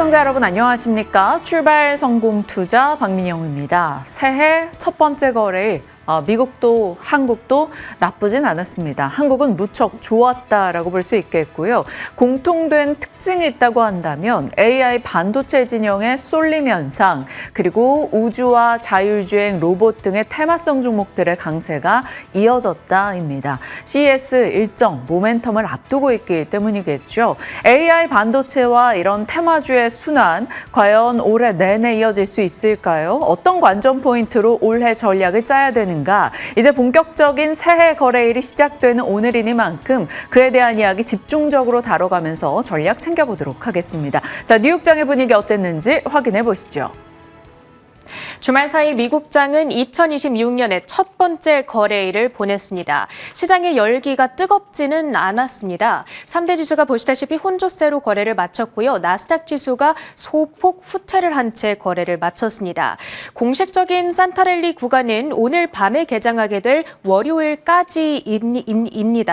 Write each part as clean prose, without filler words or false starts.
시청자 여러분 안녕하십니까? 출발 성공 투자 박민영입니다. 새해 첫 번째 거래일 미국도 한국도 나쁘진 않았습니다. 한국은 무척 좋았다라고 볼 수 있겠고요. 공통된 특징이 있다고 한다면 AI 반도체 진영의 쏠림 현상, 그리고 우주와 자율주행 로봇 등의 테마성 종목들의 강세가 이어졌다입니다. CES 일정 모멘텀을 앞두고 있기 때문이겠죠. AI 반도체와 이런 테마주의 순환, 과연 올해 내내 이어질 수 있을까요? 어떤 관전 포인트로 올해 전략을 짜야 되는가? 이제 본격적인 새해 거래일이 시작되는 오늘이니만큼 그에 대한 이야기 집중적으로 다뤄가면서 전략 챙겨보도록 하겠습니다. 자, 뉴욕장의 분위기 어땠는지 확인해 보시죠. 주말 사이 미국장은 2026년의 첫 번째 거래일을 보냈습니다. 시장의 열기가 뜨겁지는 않았습니다. 3대 지수가 보시다시피 혼조세로 거래를 마쳤고요. 나스닥 지수가 소폭 후퇴를 한 채 거래를 마쳤습니다. 공식적인 산타랠리 구간은 오늘 밤에 개장하게 될 월요일까지입니다.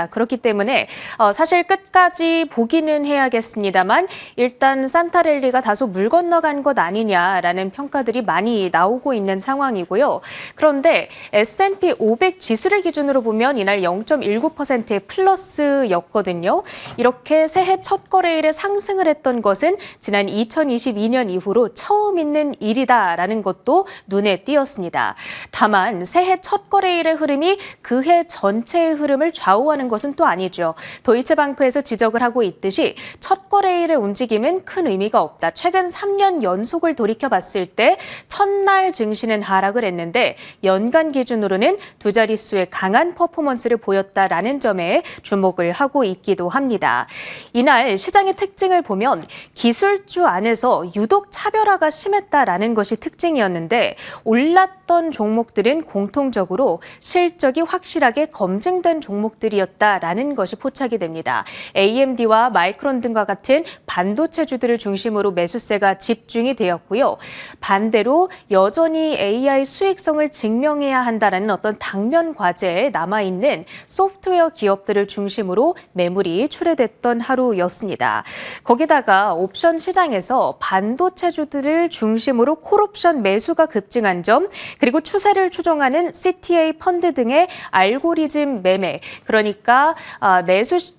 그렇기 때문에 사실 끝까지 보기는 해야겠습니다만 일단 산타랠리가 다소 물 건너간 것 아니냐라는 평가들이 많이 나오고 있는 상황이고요. 그런데 S&P 500 지수를 기준으로 보면 이날 0.19%의 플러스였거든요. 이렇게 새해 첫 거래일에 상승을 했던 것은 지난 2022년 이후로 처음 있는 일이다라는 것도 눈에 띄었습니다. 다만 새해 첫 거래일의 흐름이 그해 전체의 흐름을 좌우하는 것은 또 아니죠. 도이체방크에서 지적을 하고 있듯이 첫 거래일의 움직임은 큰 의미가 없다. 최근 3년 연속을 돌이켜봤을 때 첫날 증시는 하락을 했는데 연간 기준으로는 두 자릿수의 강한 퍼포먼스를 보였다라는 점에 주목을 하고 있기도 합니다. 이날 시장의 특징을 보면 기술주 안에서 유독 차별화가 심했다라는 것이 특징이었는데 올랐던 종목들은 공통적으로 실적이 확실하게 검증된 종목들이었다라는 것이 포착이 됩니다. AMD와 마이크론 등과 같은 반도체주들을 중심으로 매수세가 집중이 되었고요. 반대로 여전히 AI 수익성을 증명해야 한다는 어떤 당면 과제에 남아있는 소프트웨어 기업들을 중심으로 매물이 출회됐던 하루였습니다. 거기다가 옵션 시장에서 반도체주들을 중심으로 콜옵션 매수가 급증한 점, 그리고 추세를 추종하는 CTA 펀드 등의 알고리즘 매매, 그러니까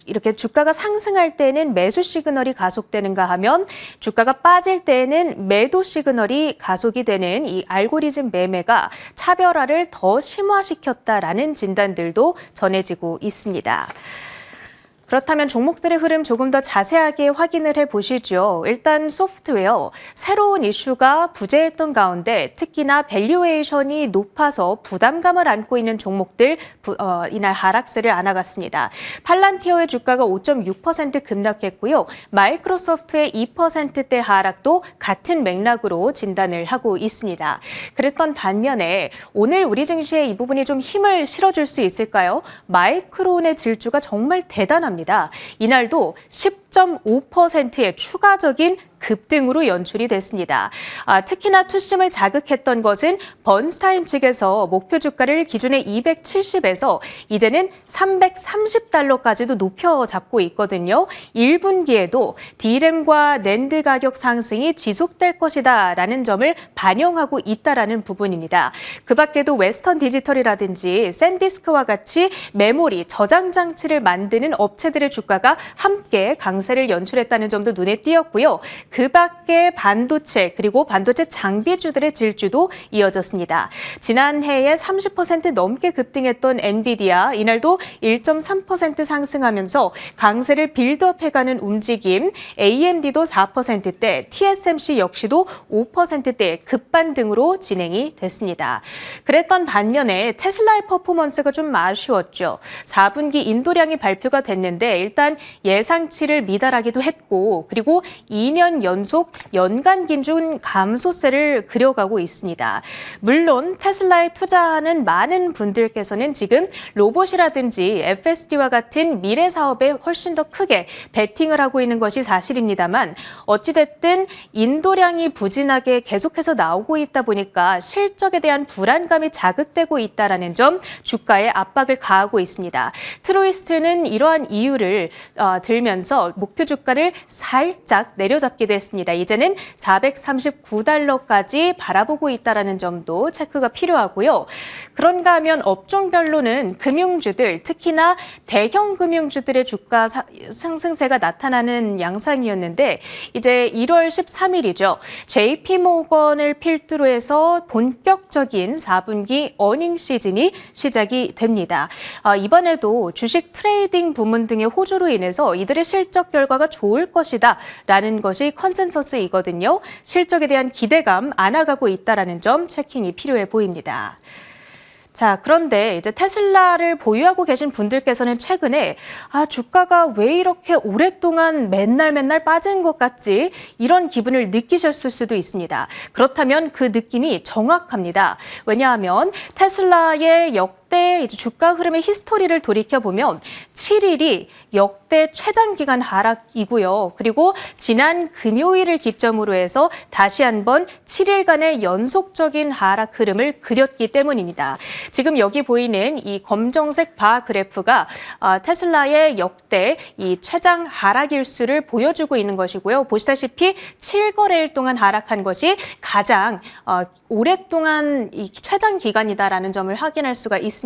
이렇게 주가가 상승할 때는 매수 시그널이 가속되는가 하면 주가가 빠질 때는 매도 시그널이 가속이 되는 이 알고리즘 매매가 차별화를 더 심화시켰다라는 진단들도 전해지고 있습니다. 그렇다면 종목들의 흐름 조금 더 자세하게 확인을 해보시죠. 일단 소프트웨어, 새로운 이슈가 부재했던 가운데 특히나 밸류에이션이 높아서 부담감을 안고 있는 종목들 이날 하락세를 안아갔습니다. 팔란티어의 주가가 5.6% 급락했고요. 마이크로소프트의 2%대 하락도 같은 맥락으로 진단을 하고 있습니다. 그랬던 반면에 오늘 우리 증시에 이 부분이 좀 힘을 실어줄 수 있을까요? 마이크론의 질주가 정말 대단합니다. 이날도 10.5%의 추가적인 급등으로 연출이 됐습니다. 특히나 투심을 자극했던 것은 번스타인 측에서 목표 주가를 기존의 270에서 이제는 330달러까지도 높여 잡고 있거든요. 1분기에도 D램과 낸드 가격 상승이 지속될 것이다라는 점을 반영하고 있다라는 부분입니다. 그 밖에도 웨스턴 디지털이라든지 샌디스크와 같이 메모리, 저장 장치를 만드는 업체들의 주가가 함께 강세를 연출했다는 점도 눈에 띄었고요. 그 밖에 반도체 그리고 반도체 장비주들의 질주도 이어졌습니다. 지난해에 30% 넘게 급등했던 엔비디아 이날도 1.3% 상승하면서 강세를 빌드업해가는 움직임, AMD도 4%대, TSMC 역시도 5%대 급반등으로 진행이 됐습니다. 그랬던 반면에 테슬라의 퍼포먼스가 좀 아쉬웠죠. 4분기 인도량이 발표가 됐는데 일단 예상치를 미달하기도 했고 그리고 2년 연속 연간 기준 감소세를 그려가고 있습니다. 물론 테슬라에 투자하는 많은 분들께서는 지금 로봇이라든지 FSD와 같은 미래 사업에 훨씬 더 크게 베팅을 하고 있는 것이 사실입니다만 어찌됐든 인도량이 부진하게 계속해서 나오고 있다 보니까 실적에 대한 불안감이 자극되고 있다는 점 주가에 압박을 가하고 있습니다. 트루이스트는 이러한 이유를 들면서 목표 주가를 살짝 내려잡기도 했습니다. 이제는 439달러까지 바라보고 있다는 점도 체크가 필요하고요. 그런가 하면 업종별로는 금융주들, 특히나 대형 금융주들의 주가 상승세가 나타나는 양상이었는데 이제 1월 13일이죠. JP모건을 필두로 해서 본격적인 4분기 어닝 시즌이 시작이 됩니다. 이번에도 주식 트레이딩 부문 등의 호조로 인해서 이들의 실적 결과가 좋을 것이다 라는 것이 컨센서스이거든요. 실적에 대한 기대감 안 나가고 있다는 점 체킹이 필요해 보입니다. 자, 그런데 이제 테슬라를 보유하고 계신 분들께서는 최근에 주가가 왜 이렇게 오랫동안 맨날 빠지는 것 같지? 이런 기분을 느끼셨을 수도 있습니다. 그렇다면 그 느낌이 정확합니다. 왜냐하면 테슬라의 역대 주가 흐름의 히스토리를 돌이켜보면 7일이 역대 최장 기간 하락이고요. 그리고 지난 금요일을 기점으로 해서 다시 한번 7일간의 연속적인 하락 흐름을 그렸기 때문입니다. 지금 여기 보이는 이 검정색 바 그래프가 테슬라의 역대 이 최장 하락 일수를 보여주고 있는 것이고요. 보시다시피 7거래일 동안 하락한 것이 가장 오랫동안 이 최장 기간이다라는 점을 확인할 수가 있습니다.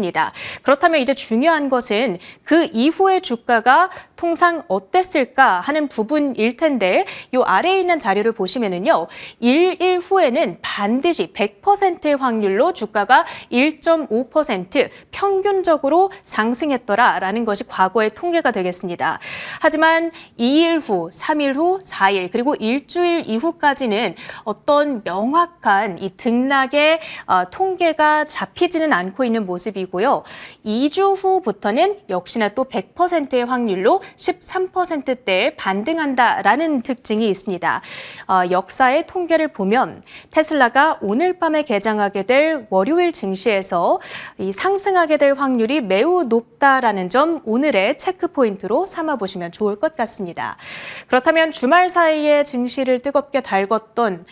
그렇다면 이제 중요한 것은 그 이후의 주가가 통상 어땠을까 하는 부분일 텐데 이 아래에 있는 자료를 보시면은요. 1일 후에는 반드시 100%의 확률로 주가가 1.5% 평균적으로 상승했더라라는 것이 과거의 통계가 되겠습니다. 하지만 2일 후, 3일 후, 4일 그리고 일주일 이후까지는 어떤 명확한 이 등락의 통계가 잡히지는 않고 있는 모습이고요. 2주 후부터는 역시나 또 100%의 확률로 13%대에 반등한다라는 특징이 있습니다. 역사의 통계를 보면 테슬라가 오늘 밤에 개장하게 될 월요일 증시에서 이 상승하게 될 확률이 매우 높다라는 점 오늘의 체크 포인트로 삼아보시면 좋을 것 같습니다. 그렇다면 주말 사이에 증시를 뜨겁게 달궜던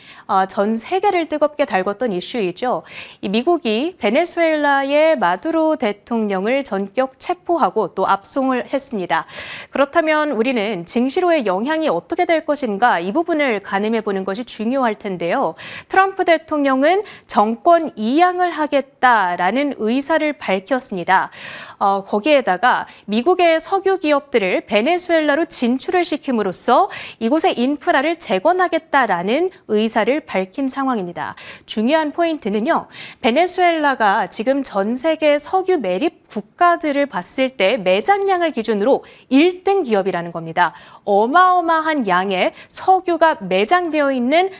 전 세계를 뜨겁게 달궜던 이슈이죠. 이 미국이 베네수엘라의 마두로 대통령을 전격 체포하고 또 압송을 했습니다. 그렇다면 우리는 증시로의 영향이 어떻게 될 것인가 이 부분을 가늠해 보는 것이 중요할 텐데요. 트럼프 대통령은 정권 이양을 하겠다라는 의사를 밝혔습니다. 거기에다가 미국의 석유 기업들을 베네수엘라로 진출을 시킴으로써 이곳의 인프라를 재건하겠다라는 의사를 밝힌 상황입니다. 중요한 포인트는요. 베네수엘라가 지금 전 세계 석유 매립 국가들을 봤을 때 매장량을 기준으로 1등 기업이라는 겁니다. 어마어마한 양의 석유가 매장되어 있는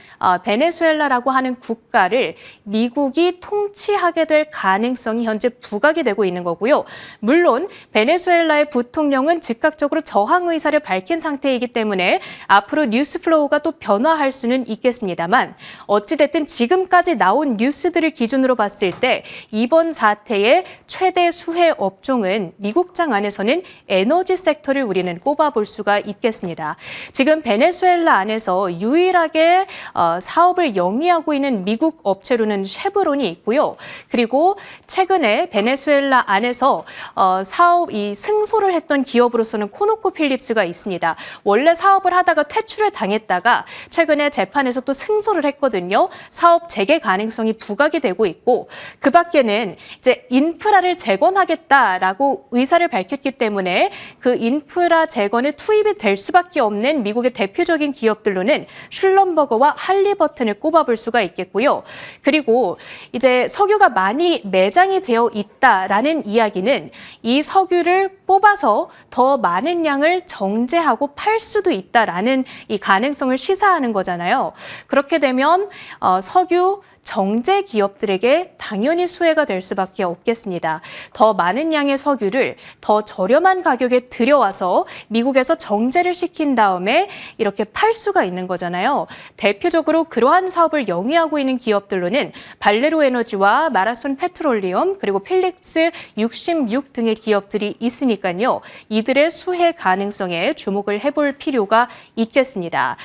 베네수엘라라고 하는 국가를 미국이 통치하게 될 가능성이 현재 부각이 되고 있는 거고요. 물론 베네수엘라의 부통령은 즉각적으로 저항 의사를 밝힌 상태이기 때문에 앞으로 뉴스 플로우가 또 변화할 수는 있겠습니다만 어찌됐든 지금까지 나온 뉴스들을 기준으로 봤을 때 이번 사태의 최대 수혜 업종은 미국장 안에서는 에너지 섹터를 우리는 꼽아볼 수가 있겠습니다. 지금 베네수엘라 안에서 유일하게 사업을 영위하고 있는 미국 업체로는 쉐브론이 있고요. 그리고 최근에 베네수엘라 안에서 사업이 승소를 했던 기업으로서는 코노코필립스가 있습니다. 원래 사업을 하다가 퇴출을 당했다가 최근에 재판에서 또 승소를 했거든요. 사업 재개 가능성이 부각이 되고 있고 그 밖에는 이제 인프라를 재건하겠다라고 의사를 밝혔기 때문에 그 인프라 재건에 투입이 될 수밖에 없는 미국의 대표적인 기업들로는 슐럼버거와 할리버튼을 꼽아볼 수가 있겠고요. 그리고 이제 석유가 많이 매장이 되어 있다라는 이야기는 이 석유를 뽑아서 더 많은 양을 정제하고 팔 수도 있다라는 이 가능성을 시사하는 거잖아요. 그렇게 되면 석유 정제 기업들에게 당연히 수혜가 될 수밖에 없겠습니다. 더 많은 양의 석유를 더 저렴한 가격에 들여와서 미국에서 정제를 시킨 다음에 이렇게 팔 수가 있는 거잖아요. 대표적으로 그러한 사업을 영위하고 있는 기업들로는 발레로 에너지와 마라손 페트롤리움 그리고 필립스 66 등의 기업들이 있으니까요. 이들의 수혜 가능성에 주목을 해볼 필요가 있겠습니다.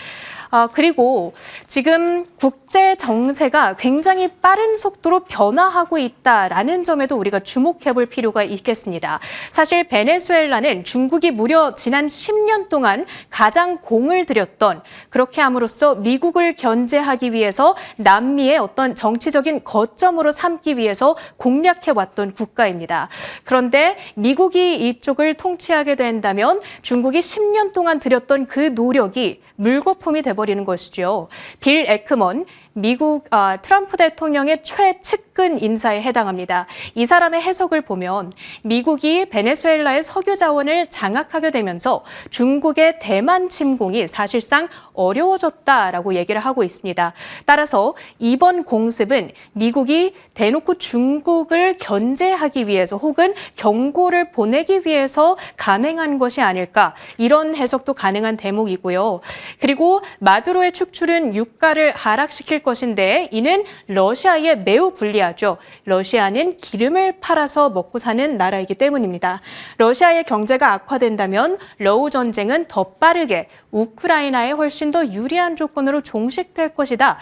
그리고 지금 국제 정세가 굉장히 빠른 속도로 변화하고 있다라는 점에도 우리가 주목해 볼 필요가 있겠습니다. 사실 베네수엘라는 중국이 무려 지난 10년 동안 가장 공을 들였던, 그렇게 함으로써 미국을 견제하기 위해서 남미의 어떤 정치적인 거점으로 삼기 위해서 공략해왔던 국가입니다. 그런데 미국이 이쪽을 통치하게 된다면 중국이 10년 동안 들였던 그 노력이 물거품이 돼버리는 것이죠. 빌 에크먼, 미국 트럼프 대통령의 최측근 인사에 해당합니다. 이 사람의 해석을 보면 미국이 베네수엘라의 석유 자원을 장악하게 되면서 중국의 대만 침공이 사실상 어려워졌다라고 얘기를 하고 있습니다. 따라서 이번 공습은 미국이 대놓고 중국을 견제하기 위해서 혹은 경고를 보내기 위해서 감행한 것이 아닐까, 이런 해석도 가능한 대목이고요. 그리고 마두로의 축출은 유가를 하락시킬 것인데 이는 러시아에 매우 불리하죠. 러시아는 기름을 팔아서 먹고 사는 나라이기 때문입니다. 러시아의 경제가 악화된다면 러우 전쟁은 더 빠르게 우크라이나에 훨씬 더 유리한 조건으로 종식될 것이다.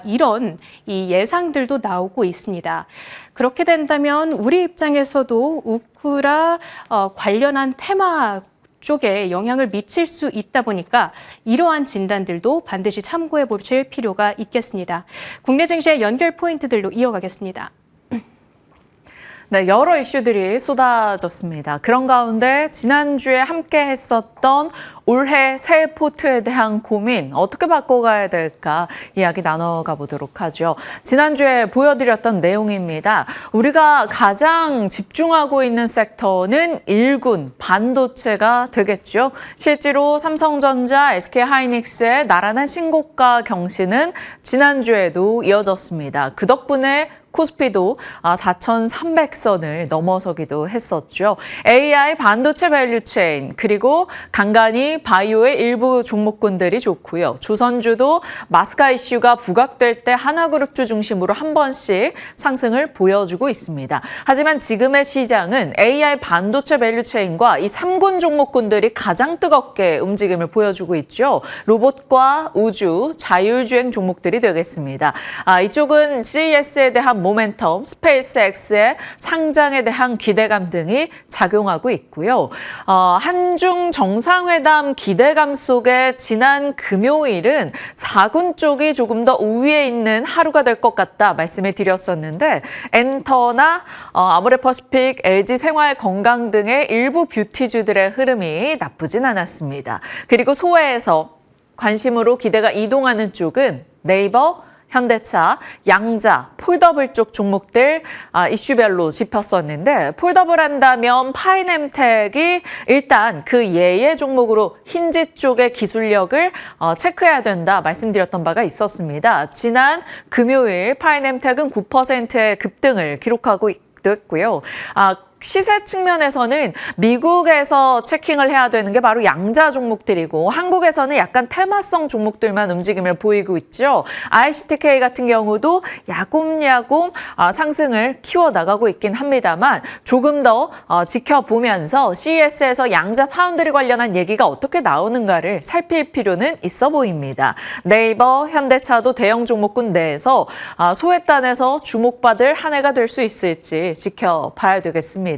이런 이 예상들도 나오고 있습니다. 그렇게 된다면 우리 입장에서도 우크라 관련한 테마 쪽에 영향을 미칠 수 있다 보니까 이러한 진단들도 반드시 참고해 보실 필요가 있겠습니다. 국내 증시의 연결 포인트들로 이어가겠습니다. 네, 여러 이슈들이 쏟아졌습니다. 그런 가운데 지난주에 함께 했었던 올해 새해 포트에 대한 고민 어떻게 바꿔가야 될까 이야기 나눠가 보도록 하죠. 지난주에 보여드렸던 내용입니다. 우리가 가장 집중하고 있는 섹터는 일군 반도체가 되겠죠. 실제로 삼성전자, SK하이닉스의 나란한 신고가 경신은 지난주에도 이어졌습니다. 그 덕분에 코스피도 4,300선을 넘어서기도 했었죠. AI 반도체 밸류체인 그리고 간간히 바이오의 일부 종목군들이 좋고요. 조선주도 마스카 이슈가 부각될 때 하나그룹주 중심으로 한 번씩 상승을 보여주고 있습니다. 하지만 지금의 시장은 AI 반도체 밸류체인과 이 3군 종목군들이 가장 뜨겁게 움직임을 보여주고 있죠. 로봇과 우주, 자율주행 종목들이 되겠습니다. 이쪽은 CES에 대한 모멘텀, 스페이스X의 상장에 대한 기대감 등이 작용하고 있고요. 한중 정상회담 기대감 속에 지난 금요일은 4군 쪽이 조금 더 우위에 있는 하루가 될 것 같다 말씀을 드렸었는데 엔터나 아모레퍼시픽, LG생활건강 등의 일부 뷰티주들의 흐름이 나쁘진 않았습니다. 그리고 소외에서 관심으로 기대가 이동하는 쪽은 네이버, 현대차, 양자, 폴더블 쪽 종목들 이슈별로 짚었었는데 폴더블 한다면 파이넴텍이 일단 그 예의 종목으로 힌지 쪽의 기술력을 체크해야 된다 말씀드렸던 바가 있었습니다. 지난 금요일 파이넴텍은 9%의 급등을 기록하고 있고요. 시세 측면에서는 미국에서 체킹을 해야 되는 게 바로 양자 종목들이고 한국에서는 약간 테마성 종목들만 움직임을 보이고 있죠. ICTK 같은 경우도 야곱야곱 상승을 키워나가고 있긴 합니다만 조금 더 지켜보면서 CES에서 양자 파운드리 관련한 얘기가 어떻게 나오는가를 살필 필요는 있어 보입니다. 네이버, 현대차도 대형 종목군 내에서 소외단에서 주목받을 한 해가 될 수 있을지 지켜봐야 되겠습니다.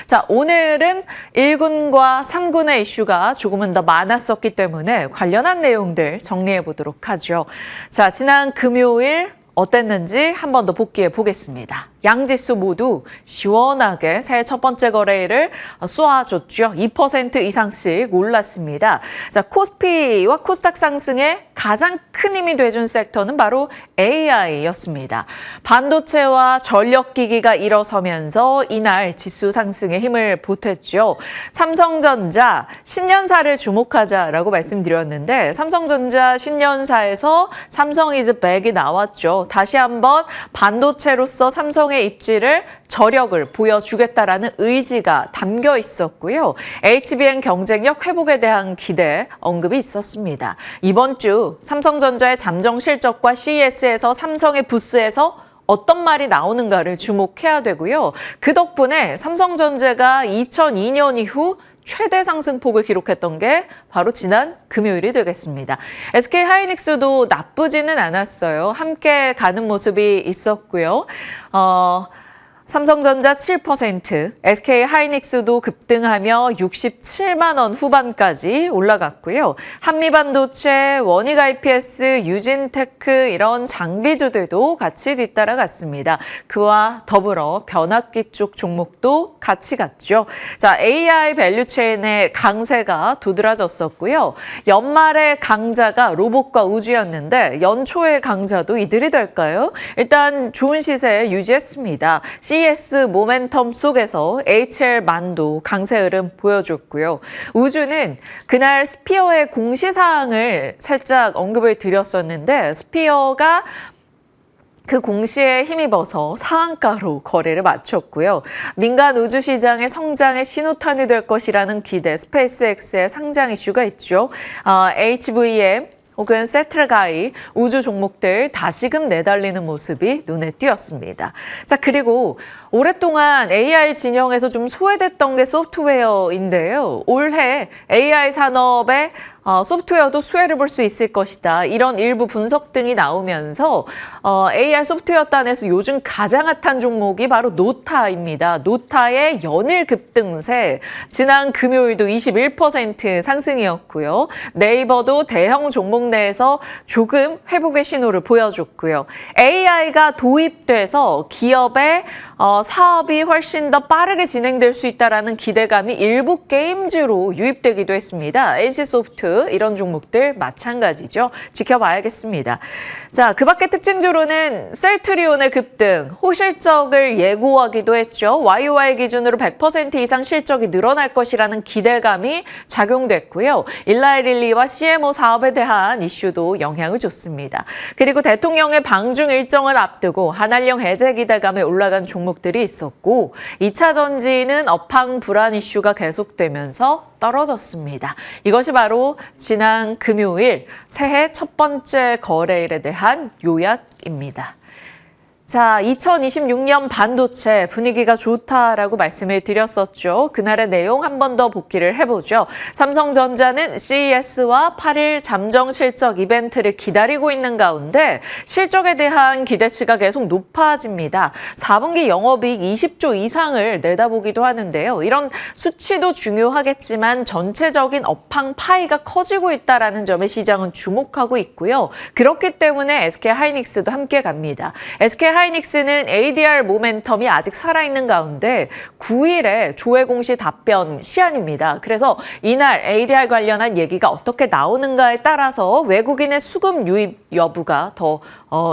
자, 오늘은 1군과 3군의 이슈가 조금은 더 많았었기 때문에 관련한 내용들 정리해 보도록 하죠. 자, 지난 금요일 어땠는지 한 번 더 복귀해 보겠습니다. 양지수 모두 시원하게 새해 첫 번째 거래일을 쏘아줬죠. 2% 이상씩 올랐습니다. 자, 코스피와 코스닥 상승에 가장 큰 힘이 돼준 섹터는 바로 AI였습니다. 반도체와 전력기기가 일어서면서 이날 지수 상승에 힘을 보탰죠. 삼성전자 신년사를 주목하자라고 말씀드렸는데 삼성전자 신년사에서 삼성 is back이 나왔죠. 다시 한번 반도체로서 삼성의 입지를 저력을 보여주겠다라는 의지가 담겨 있었고요. HBM 경쟁력 회복에 대한 기대 언급이 있었습니다. 이번 주 삼성전자의 잠정 실적과 CES에서 삼성의 부스에서 어떤 말이 나오는가를 주목해야 되고요. 그 덕분에 삼성전자가 2002년 이후 최대 상승폭을 기록했던 게 바로 지난 금요일이 되겠습니다. SK 하이닉스도 나쁘지는 않았어요. 함께 가는 모습이 있었고요. 삼성전자 7%, SK 하이닉스도 급등하며 67만 원 후반까지 올라갔고요. 한미반도체, 원익 IPS, 유진테크 이런 장비주들도 같이 뒤따라갔습니다. 그와 더불어 변압기 쪽 종목도 같이 갔죠. 자, AI 밸류체인의 강세가 두드러졌었고요. 연말의 강자가 로봇과 우주였는데 연초의 강자도 이들이 될까요? 일단 좋은 시세 유지했습니다. CES 모멘텀 속에서 HL만도 강세 흐름 보여줬고요. 우주는 그날 스피어의 공시사항을 살짝 언급을 드렸었는데 스피어가 그 공시에 힘입어서 상한가로 거래를 마쳤고요. 민간 우주 시장의 성장의 신호탄이 될 것이라는 기대, 스페이스X의 상장 이슈가 있죠. HVM 혹은 세트라가이 우주 종목들 다시금 내달리는 모습이 눈에 띄었습니다. 자, 그리고 오랫동안 AI 진영에서 좀 소외됐던 게 소프트웨어인데요. 올해 AI 산업에 소프트웨어도 수혜를 볼 수 있을 것이다. 이런 일부 분석 등이 나오면서 AI 소프트웨어단에서 요즘 가장 핫한 종목이 바로 노타입니다. 노타의 연일 급등세, 지난 금요일도 21% 상승이었고요. 네이버도 대형 종목 내에서 조금 회복의 신호를 보여줬고요. AI가 도입돼서 기업의 사업이 훨씬 더 빠르게 진행될 수 있다는 기대감이 일부 게임주로 유입되기도 했습니다. NC소프트 이런 종목들 마찬가지죠. 지켜봐야겠습니다. 자, 그 밖에 특징주로는 셀트리온의 급등, 호실적을 예고하기도 했죠. YOY 기준으로 100% 이상 실적이 늘어날 것이라는 기대감이 작용됐고요. 일라이릴리와 CMO 사업에 대한 이슈도 영향을 줬습니다. 그리고 대통령의 방중 일정을 앞두고 한한령 해제 기대감에 올라간 종목들이 있었고 2차 전지는 업황 불안 이슈가 계속되면서 떨어졌습니다. 이것이 바로 지난 금요일 새해 첫 번째 거래일에 대한 요약입니다. 자, 2026년 반도체 분위기가 좋다라고 말씀을 드렸었죠. 그날의 내용 한 번 더 복기를 해보죠. 삼성전자는 CES와 8일 잠정 실적 이벤트를 기다리고 있는 가운데 실적에 대한 기대치가 계속 높아집니다. 4분기 영업이익 20조 이상을 내다보기도 하는데요. 이런 수치도 중요하겠지만 전체적인 업황 파이가 커지고 있다는 점에 시장은 주목하고 있고요. 그렇기 때문에 SK 하이닉스도 함께 갑니다. SK 하이닉스는 ADR 모멘텀이 아직 살아있는 가운데 9일에 조회 공시 답변 시한입니다. 그래서 이날 ADR 관련한 얘기가 어떻게 나오는가에 따라서 외국인의 수급 유입 여부가 더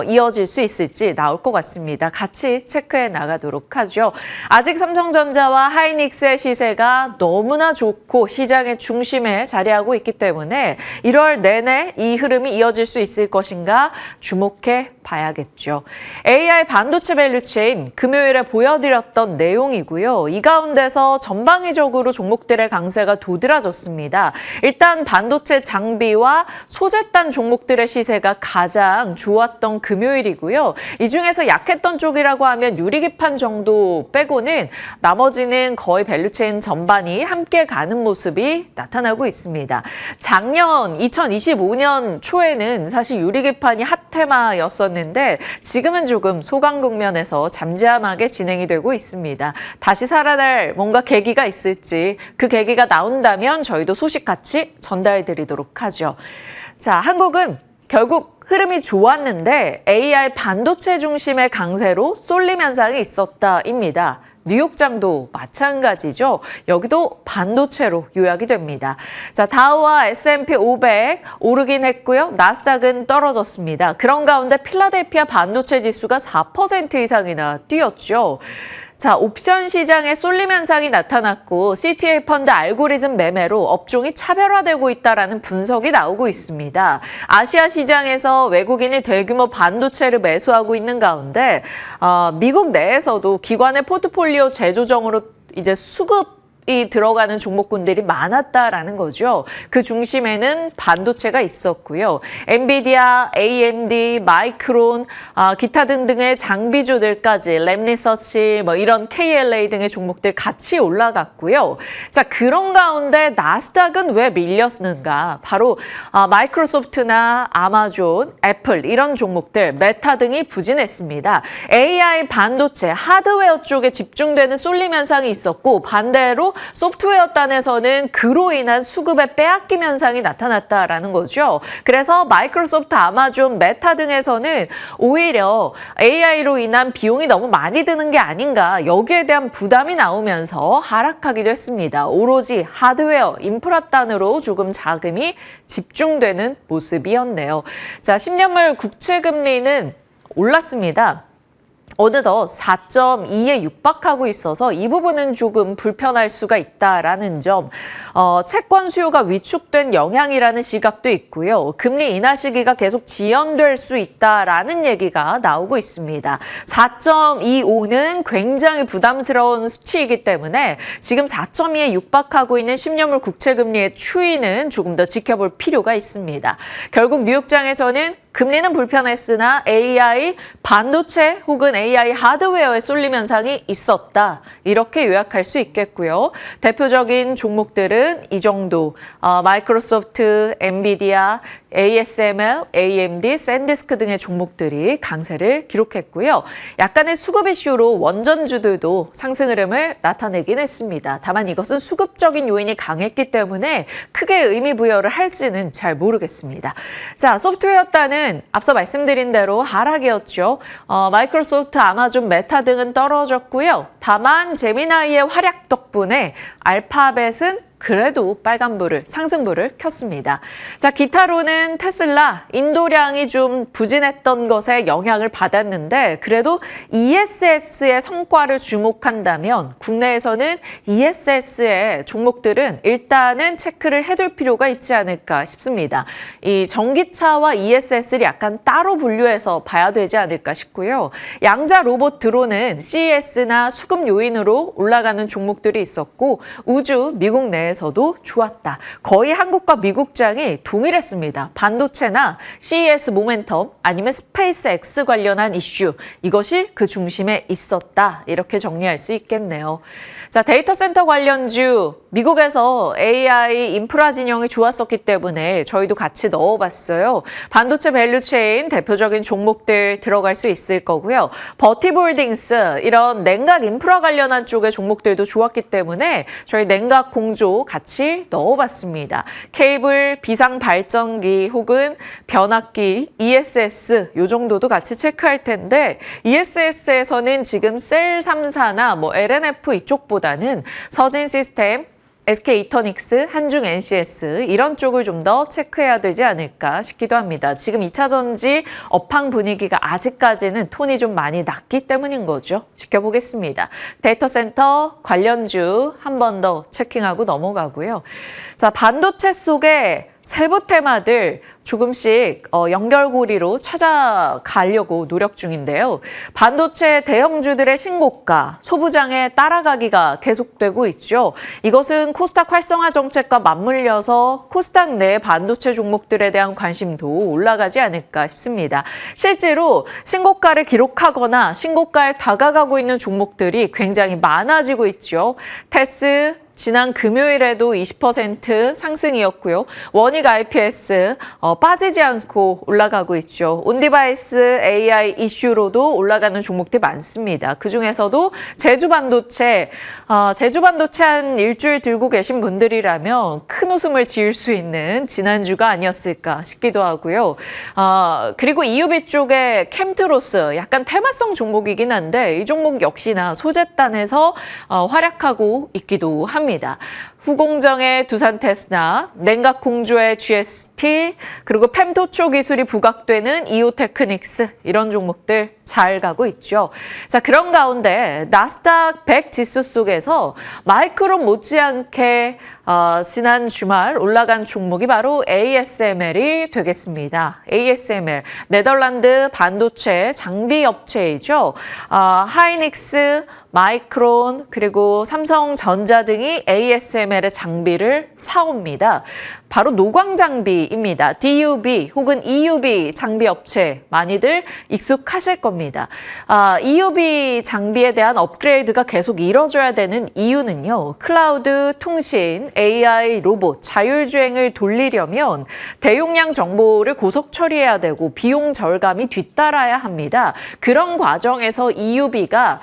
이어질 수 있을지 나올 것 같습니다. 같이 체크해 나가도록 하죠. 아직 삼성전자와 하이닉스의 시세가 너무나 좋고 시장의 중심에 자리하고 있기 때문에 1월 내내 이 흐름이 이어질 수 있을 것인가 주목해 봐야겠죠. AI 반도체 밸류체인 금요일에 보여드렸던 내용이고요. 이 가운데서 전방위적으로 종목들의 강세가 도드라졌습니다. 일단 반도체 장비와 소재단 종목들의 시세가 가장 좋았던 금요일이고요. 이 중에서 약했던 쪽이라고 하면 유리기판 정도 빼고는 나머지는 거의 밸류체인 전반이 함께 가는 모습이 나타나고 있습니다. 작년 2025년 초에는 사실 유리기판이 핫테마였었는데 지금은 조금 소강 국면에서 잠잠하게 진행이 되고 있습니다. 다시 살아날 뭔가 계기가 있을지 그 계기가 나온다면 저희도 소식 같이 전달드리도록 하죠. 자, 한국은 결국 흐름이 좋았는데 AI 반도체 중심의 강세로 쏠림 현상이 있었다입니다. 뉴욕장도 마찬가지죠. 여기도 반도체로 요약이 됩니다. 자, 다우와 S&P 500 오르긴 했고요. 나스닥은 떨어졌습니다. 그런 가운데 필라델피아 반도체 지수가 4% 이상이나 뛰었죠. 자, 옵션 시장에 쏠림 현상이 나타났고 CTA 펀드 알고리즘 매매로 업종이 차별화되고 있다는 분석이 나오고 있습니다. 아시아 시장에서 외국인이 대규모 반도체를 매수하고 있는 가운데 미국 내에서도 기관의 포트폴리오 재조정으로 이제 수급이 칩이 들어가는 종목군들이 많았다라는 거죠. 그 중심에는 반도체가 있었고요. 엔비디아, AMD, 마이크론, 기타 등등의 장비주들까지 랩리서치, 뭐 이런 KLA 등의 종목들 같이 올라갔고요. 자, 그런 가운데 나스닥은 왜 밀렸는가? 바로 마이크로소프트나 아마존, 애플 이런 종목들, 메타 등이 부진했습니다. AI 반도체, 하드웨어 쪽에 집중되는 쏠림 현상이 있었고 반대로 소프트웨어 단에서는 그로 인한 수급의 빼앗김 현상이 나타났다라는 거죠. 그래서 마이크로소프트, 아마존, 메타 등에서는 오히려 AI로 인한 비용이 너무 많이 드는 게 아닌가 여기에 대한 부담이 나오면서 하락하기도 했습니다. 오로지 하드웨어, 인프라 단으로 조금 자금이 집중되는 모습이었네요. 자, 10년물 국채금리는 올랐습니다. 어느덧 4.2에 육박하고 있어서 이 부분은 조금 불편할 수가 있다라는 점. 채권 수요가 위축된 영향이라는 시각도 있고요. 금리 인하 시기가 계속 지연될 수 있다라는 얘기가 나오고 있습니다. 4.25는 굉장히 부담스러운 수치이기 때문에 지금 4.2에 육박하고 있는 10년물 국채금리의 추이는 조금 더 지켜볼 필요가 있습니다. 결국 뉴욕장에서는 금리는 불편했으나 AI 반도체 혹은 AI 하드웨어의 쏠림 현상이 있었다. 이렇게 요약할 수 있겠고요. 대표적인 종목들은 이 정도. 마이크로소프트, 엔비디아, ASML, AMD, 샌디스크 등의 종목들이 강세를 기록했고요. 약간의 수급 이슈로 원전주들도 상승 흐름을 나타내긴 했습니다. 다만 이것은 수급적인 요인이 강했기 때문에 크게 의미 부여를 할지는 잘 모르겠습니다. 자, 소프트웨어 단은 앞서 말씀드린 대로 하락이었죠. 마이크로소프트, 아마존, 메타 등은 떨어졌고요. 다만 제미나이의 활약 덕분에 알파벳은 그래도 빨간불을, 상승불을 켰습니다. 자, 기타로는 테슬라, 인도량이 좀 부진했던 것에 영향을 받았는데 그래도 ESS의 성과를 주목한다면 국내에서는 ESS의 종목들은 일단은 체크를 해둘 필요가 있지 않을까 싶습니다. 이 전기차와 ESS를 약간 따로 분류해서 봐야 되지 않을까 싶고요. 양자 로봇 드론은 CES나 수급 요인으로 올라가는 종목들이 있었고 우주, 미국 내 에서도 좋았다. 거의 한국과 미국장이 동일했습니다. 반도체나 CES 모멘텀 아니면 스페이스 X 관련한 이슈 이것이 그 중심에 있었다. 이렇게 정리할 수 있겠네요. 자, 데이터 센터 관련주 미국에서 AI 인프라 진영이 좋았었기 때문에 저희도 같이 넣어봤어요. 반도체 밸류체인 대표적인 종목들 들어갈 수 있을 거고요. 버티볼딩스 이런 냉각 인프라 관련한 쪽의 종목들도 좋았기 때문에 저희 냉각 공조 같이 넣어봤습니다. 케이블, 비상 발전기 혹은 변압기, ESS 요 정도도 같이 체크할 텐데 ESS에서는 지금 셀 3사나 뭐 LNF 이쪽보다는 서진 시스템, SK 이터닉스, 한중 NCS 이런 쪽을 좀 더 체크해야 되지 않을까 싶기도 합니다. 지금 2차전지 업황 분위기가 아직까지는 톤이 좀 많이 낮기 때문인 거죠. 지켜보겠습니다. 데이터 센터 관련주 한 번 더 체킹하고 넘어가고요. 자, 반도체 속에 세부 테마들 조금씩 연결고리로 찾아가려고 노력 중인데요. 반도체 대형주들의 신고가, 소부장에 따라가기가 계속되고 있죠. 이것은 코스닥 활성화 정책과 맞물려서 코스닥 내 반도체 종목들에 대한 관심도 올라가지 않을까 싶습니다. 실제로 신고가를 기록하거나 신고가에 다가가고 있는 종목들이 굉장히 많아지고 있죠. 테스, 지난 금요일에도 20% 상승이었고요. 원익 IPS 빠지지 않고 올라가고 있죠. 온디바이스 AI 이슈로도 올라가는 종목들이 많습니다. 그중에서도 제주반도체 한 일주일 들고 계신 분들이라면 큰 웃음을 지을 수 있는 지난주가 아니었을까 싶기도 하고요. 그리고 EUV 쪽에 캠트로스 약간 테마성 종목이긴 한데 이 종목 역시나 소재단에서 활약하고 있기도 합니다. 후공정의 두산 테스나, 냉각 공조의 GST, 그리고 펨토초 기술이 부각되는 이오테크닉스 이런 종목들 잘 가고 있죠. 자, 그런 가운데 나스닥 100 지수 속에서 마이크론 못지않게 지난 주말 올라간 종목이 바로 ASML이 되겠습니다. ASML, 네덜란드 반도체 장비 업체이죠. 하이닉스, 마이크론, 그리고 삼성전자 등이 ASML의 장비를 사옵니다. 바로 노광 장비입니다. DUV 혹은 EUV 장비 업체 많이들 익숙하실 겁니다. EUV 장비에 대한 업그레이드가 계속 이뤄져야 되는 이유는요. 클라우드, 통신, AI, 로봇, 자율주행을 돌리려면 대용량 정보를 고속 처리해야 되고 비용 절감이 뒤따라야 합니다. 그런 과정에서 EUV가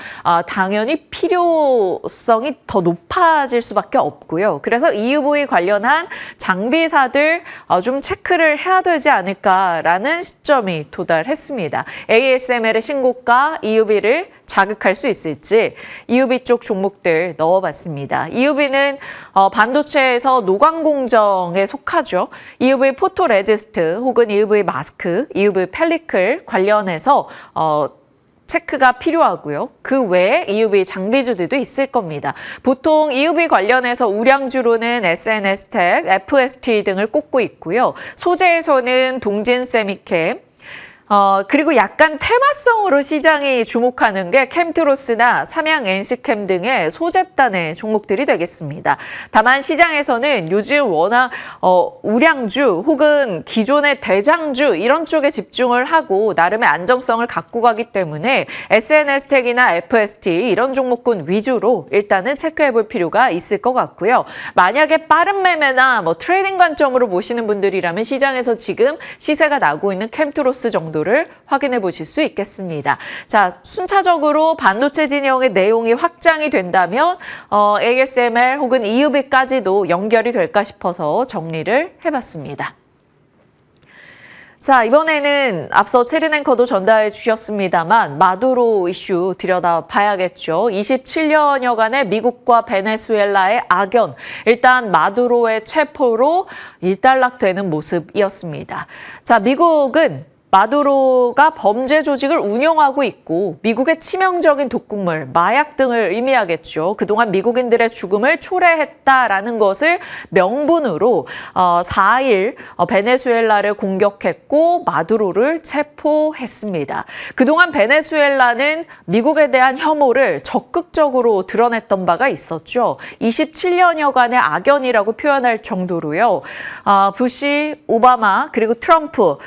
당연히 필요성이 더 높아질 수밖에 없고요. 그래서 EUV 관련한 장비사들 좀 체크를 해야 되지 않을까라는 시점이 도달했습니다. ASML의 신고가 EUV를 자극할 수 있을지 EUV 쪽 종목들 넣어봤습니다. EUV는 반도체에서 노광 공정에 속하죠. EUV 포토레지스트 혹은 EUV 마스크, EUV 펠리클 관련해서 체크가 필요하고요. 그 외에 EUV 장비주들도 있을 겁니다. 보통 EUV 관련해서 우량주로는 SNS텍, FST 등을 꼽고 있고요. 소재에서는 동진세미캠, 그리고 약간 테마성으로 시장이 주목하는 게 캠트로스나 삼양 NC캠 등의 소재단의 종목들이 되겠습니다. 다만 시장에서는 요즘 워낙 우량주 혹은 기존의 대장주 이런 쪽에 집중을 하고 나름의 안정성을 갖고 가기 때문에 SNS텍이나 FST 이런 종목군 위주로 일단은 체크해 볼 필요가 있을 것 같고요. 만약에 빠른 매매나 트레이딩 관점으로 보시는 분들이라면 시장에서 지금 시세가 나고 있는 캠트로스 정도 를 확인해 보실 수 있겠습니다. 자, 순차적으로 반도체 진영의 내용이 확장이 된다면 ASML 혹은 EUV까지도 연결이 될까 싶어서 정리를 해봤습니다. 자, 이번에는 앞서 체린 앵커도 전달해 주셨습니다만 마두로 이슈 들여다봐야겠죠. 27년여간의 미국과 베네수엘라의 악연, 일단 마두로의 체포로 일단락되는 모습이었습니다. 자, 미국은 마두로가 범죄 조직을 운영하고 있고 미국의 치명적인 독극물, 마약 등을 의미하겠죠. 그동안 미국인들의 죽음을 초래했다라는 것을 명분으로 4일 베네수엘라를 공격했고 마두로를 체포했습니다. 그동안 베네수엘라는 미국에 대한 혐오를 적극적으로 드러냈던 바가 있었죠. 27년여간의 악연이라고 표현할 정도로요. 부시, 오바마, 그리고 트럼프,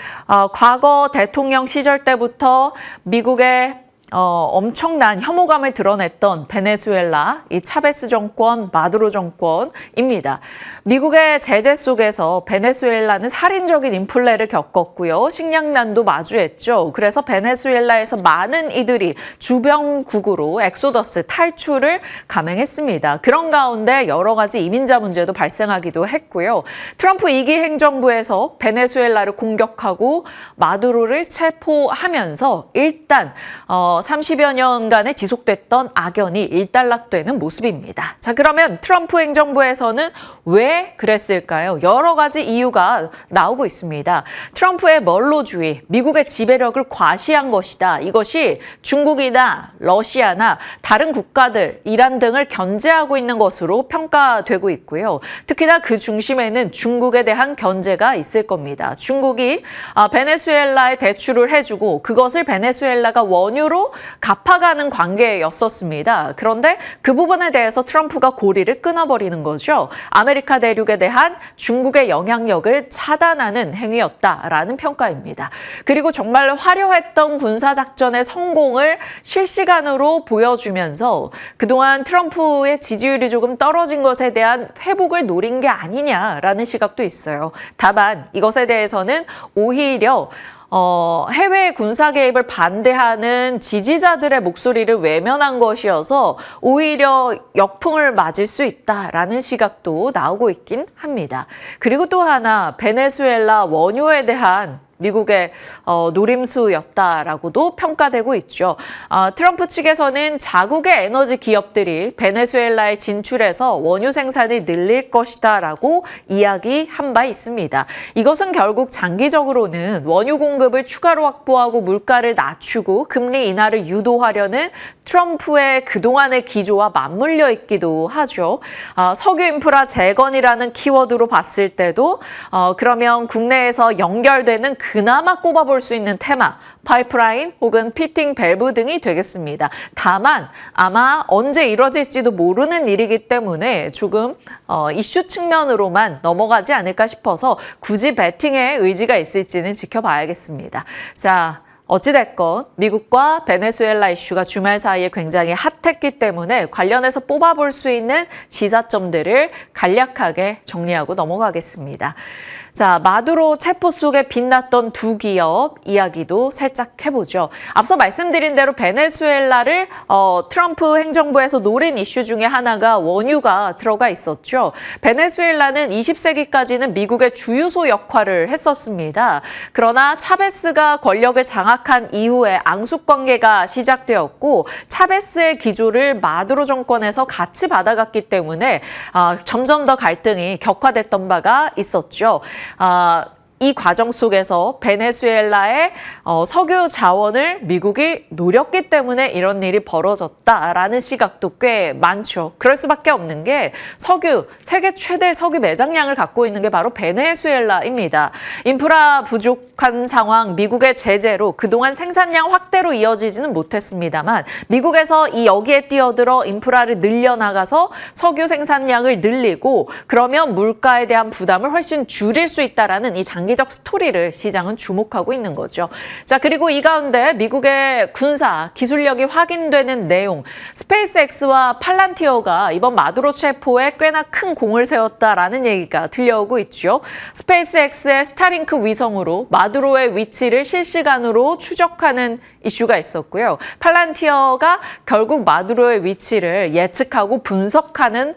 과거 대통령 시절 때부터 미국의 엄청난 혐오감을 드러냈던 베네수엘라, 이 차베스 정권, 마두로 정권입니다. 미국의 제재 속에서 베네수엘라는 살인적인 인플레를 겪었고요. 식량난도 마주했죠. 그래서 베네수엘라에서 많은 이들이 주변국으로 엑소더스, 탈출을 감행했습니다. 그런 가운데 여러 가지 이민자 문제도 발생하기도 했고요. 트럼프 2기 행정부에서 베네수엘라를 공격하고 마두로를 체포하면서 일단 30여 년간에 지속됐던 악연이 일단락되는 모습입니다. 자, 그러면 트럼프 행정부에서는 왜 그랬을까요? 여러 가지 이유가 나오고 있습니다. 트럼프의 멀로주의, 미국의 지배력을 과시한 것이다. 이것이 중국이나 러시아나 다른 국가들, 이란 등을 견제하고 있는 것으로 평가되고 있고요. 특히나 그 중심에는 중국에 대한 견제가 있을 겁니다. 중국이 베네수엘라에 대출을 해주고 그것을 베네수엘라가 원유로 갚아가는 관계였었습니다. 그런데 그 부분에 대해서 트럼프가 고리를 끊어버리는 거죠. 아메리카 대륙에 대한 중국의 영향력을 차단하는 행위였다라는 평가입니다. 그리고 정말 화려했던 군사작전의 성공을 실시간으로 보여주면서 그동안 트럼프의 지지율이 조금 떨어진 것에 대한 회복을 노린 게 아니냐라는 시각도 있어요. 다만 이것에 대해서는 오히려 해외 군사 개입을 반대하는 지지자들의 목소리를 외면한 것이어서 오히려 역풍을 맞을 수 있다라는 시각도 나오고 있긴 합니다. 그리고 또 하나 베네수엘라 원유에 대한 미국의 노림수였다라고도 평가되고 있죠. 트럼프 측에서는 자국의 에너지 기업들이 베네수엘라에 진출해서 원유 생산을 늘릴 것이다라고 이야기한 바 있습니다. 이것은 결국 장기적으로는 원유 공급을 추가로 확보하고 물가를 낮추고 금리 인하를 유도하려는 트럼프의 그동안의 기조와 맞물려 있기도 하죠. 석유 인프라 재건이라는 키워드로 봤을 때도 그러면 국내에서 연결되는 그나마 꼽아볼 수 있는 테마, 파이프라인 혹은 피팅 밸브 등이 되겠습니다. 다만 아마 언제 이뤄질지도 모르는 일이기 때문에 조금 이슈 측면으로만 넘어가지 않을까 싶어서 굳이 배팅에 의지가 있을지는 지켜봐야겠습니다. 자, 어찌됐건 미국과 베네수엘라 이슈가 주말 사이에 굉장히 핫했기 때문에 관련해서 뽑아볼 수 있는 시사점들을 간략하게 정리하고 넘어가겠습니다. 자, 마두로 체포 속에 빛났던 두 기업 이야기도 살짝 해보죠. 앞서 말씀드린 대로 베네수엘라를 트럼프 행정부에서 노린 이슈 중에 하나가 원유가 들어가 있었죠. 베네수엘라는 20세기까지는 미국의 주유소 역할을 했었습니다. 그러나 차베스가 권력을 장악한 이후에 앙숙 관계가 시작되었고 차베스의 기조를 마두로 정권에서 같이 받아갔기 때문에 점점 더 갈등이 격화됐던 바가 있었죠. 이 과정 속에서 베네수엘라의 석유 자원을 미국이 노렸기 때문에 이런 일이 벌어졌다라는 시각도 꽤 많죠. 그럴 수밖에 없는 게 세계 최대 석유 매장량을 갖고 있는 게 바로 베네수엘라입니다. 인프라 부족한 상황, 미국의 제재로 그동안 생산량 확대로 이어지지는 못했습니다만 미국에서 여기에 뛰어들어 인프라를 늘려나가서 석유 생산량을 늘리고 그러면 물가에 대한 부담을 훨씬 줄일 수 있다라는 이 장기적 스토리를 시장은 주목하고 있는 거죠. 자, 그리고 이 가운데 미국의 군사 기술력이 확인되는 내용, 스페이스X와 팔란티어가 이번 마두로 체포에 꽤나 큰 공을 세웠다라는 얘기가 들려오고 있죠. 스페이스X의 스타링크 위성으로 마두로의 위치를 실시간으로 추적하는 이슈가 있었고요. 팔란티어가 결국 마두로의 위치를 예측하고 분석하는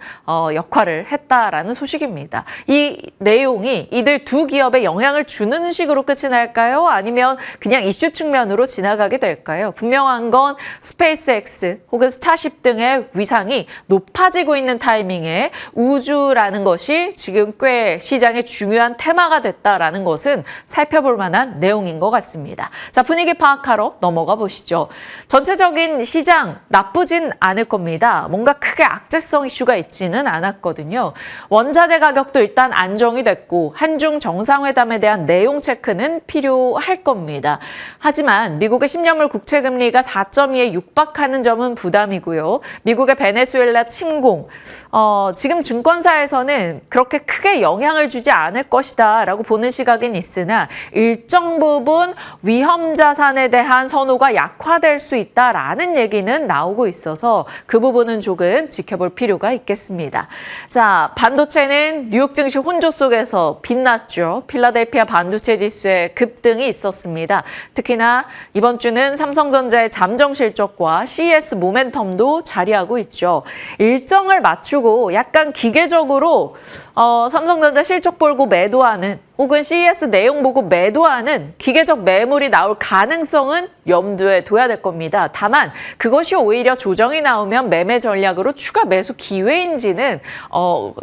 역할을 했다라는 소식입니다. 이 내용이 이들 두 기업에 영향을 주는 식으로 끝이 날까요? 아니면 그냥 이슈 측면으로 지나가게 될까요? 분명한 건 스페이스X 혹은 스타쉽 등의 위상이 높아지고 있는 타이밍에 우주라는 것이 지금 꽤 시장의 중요한 테마가 됐다라는 것은 살펴볼 만한 내용인 것 같습니다. 자, 분위기 파악하러 넘어가 보시죠. 전체적인 시장 나쁘진 않을 겁니다. 뭔가 크게 악재성 이슈가 있지는 않았거든요. 원자재 가격도 일단 안정이 됐고 한중 정상회담에 대한 내용 체크는 필요할 겁니다. 하지만 미국의 10년물 국채금리가 4.2에 육박하는 점은 부담이고요. 미국의 베네수엘라 침공, 지금 증권사에서는 그렇게 크게 영향을 주지 않을 것이다 라고 보는 시각은 있으나 일정 부분 위험 자산에 대한 선호가 약화될 수 있다라는 얘기는 나오고 있어서 그 부분은 조금 지켜볼 필요가 있겠습니다. 자, 반도체는 뉴욕 증시 혼조 속에서 빛났죠. 필라델피아 반도체 지수의 급등이 있었습니다. 특히나 이번 주는 삼성전자의 잠정 실적과 CES 모멘텀도 자리하고 있죠. 일정을 맞추고 약간 기계적으로 삼성전자 실적 보고 매도하는 혹은 CES 내용 보고 매도하는 기계적 매물이 나올 가능성은 염두에 둬야 될 겁니다. 다만 그것이 오히려 조정이 나오면 매매 전략으로 추가 매수 기회인지는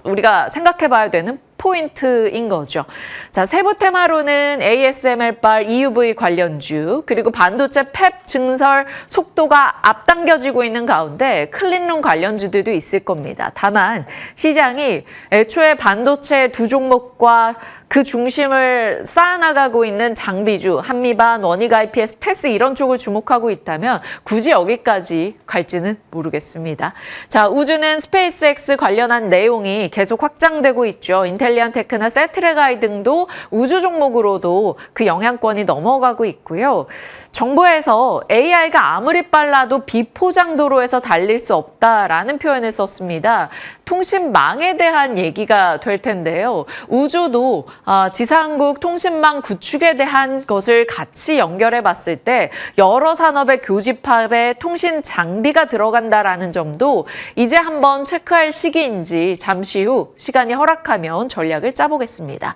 우리가 생각해 봐야 되는 포인트인 거죠. 자, 세부 테마로는 ASML발 EUV 관련주 그리고 반도체 팹 증설 속도가 앞당겨지고 있는 가운데 클린룸 관련주들도 있을 겁니다. 다만 시장이 애초에 반도체 두 종목과 그 중심을 쌓아나가고 있는 장비주, 한미반, 원익 IPS, 테스 이런 쪽을 주목하고 있다면 굳이 여기까지 갈지는 모르겠습니다. 자, 우주는 스페이스X 관련한 내용이 계속 확장되고 있죠. 인텔리안테크나 세트레가이 등도 우주 종목으로도 그 영향권이 넘어가고 있고요. 정부에서 AI가 아무리 빨라도 비포장도로에서 달릴 수 없다라는 표현을 썼습니다. 통신망에 대한 얘기가 될 텐데요. 우주도 지상국 통신망 구축에 대한 것을 같이 연결해 봤을 때 여러 산업의 교집합에 통신 장비가 들어간다라는 점도 이제 한번 체크할 시기인지 잠시 후 시간이 허락하면 전략을 짜보겠습니다.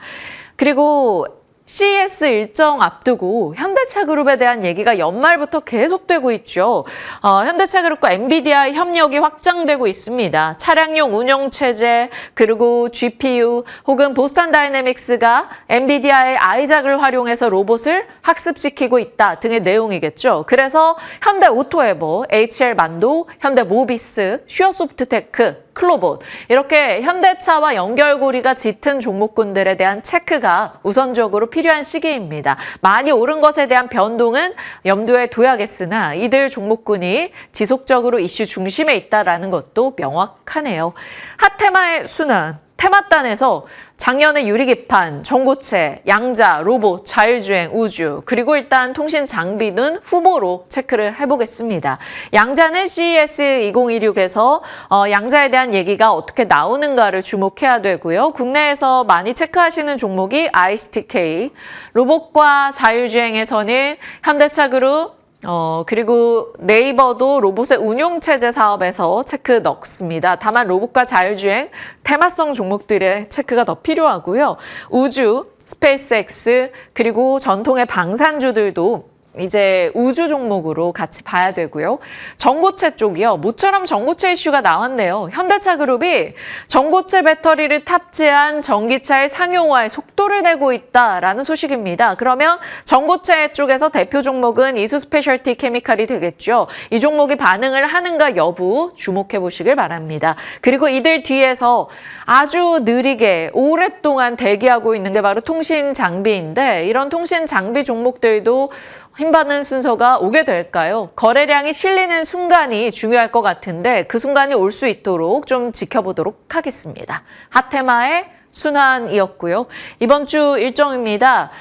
그리고 CES 일정 앞두고 현대차 그룹에 대한 얘기가 연말부터 계속되고 있죠. 현대차 그룹과 엔비디아 협력이 확장되고 있습니다. 차량용 운영체제, 그리고 GPU 혹은 보스턴 다이내믹스가 엔비디아의 아이작을 활용해서 로봇을 학습시키고 있다 등의 내용이겠죠. 그래서 현대 오토에버, HL 만도, 현대 모비스, 슈어소프트테크, 클로봇 이렇게 현대차와 연결고리가 짙은 종목군들에 대한 체크가 우선적으로 필요한 시기입니다. 많이 오른 것에 대한 변동은 염두에 둬야겠으나 이들 종목군이 지속적으로 이슈 중심에 있다는 것도 명확하네요. 핫테마의 순환. 테마단에서 작년에 유리기판, 전고체, 양자, 로봇, 자율주행, 우주, 그리고 일단 통신 장비는 후보로 체크를 해보겠습니다. 양자는 CES 2016에서 양자에 대한 얘기가 어떻게 나오는가를 주목해야 되고요. 국내에서 많이 체크하시는 종목이 ICTK, 로봇과 자율주행에서는 현대차 그룹, 그리고 네이버도 로봇의 운용체제 사업에서 체크 넣습니다. 다만 로봇과 자율주행, 테마성 종목들의 체크가 더 필요하고요. 우주, 스페이스X, 그리고 전통의 방산주들도 이제 우주 종목으로 같이 봐야 되고요. 전고체 쪽이요. 모처럼 전고체 이슈가 나왔네요. 현대차 그룹이 전고체 배터리를 탑재한 전기차의 상용화에 속도를 내고 있다라는 소식입니다. 그러면 전고체 쪽에서 대표 종목은 이수 스페셜티 케미칼이 되겠죠. 이 종목이 반응을 하는가 여부 주목해 보시길 바랍니다. 그리고 이들 뒤에서 아주 느리게 오랫동안 대기하고 있는 게 바로 통신 장비인데 이런 통신 장비 종목들도 힘받는 순서가 오게 될까요? 거래량이 실리는 순간이 중요할 것 같은데 그 순간이 올 수 있도록 좀 지켜보도록 하겠습니다. 핫테마의 순환이었고요. 이번 주 일정입니다.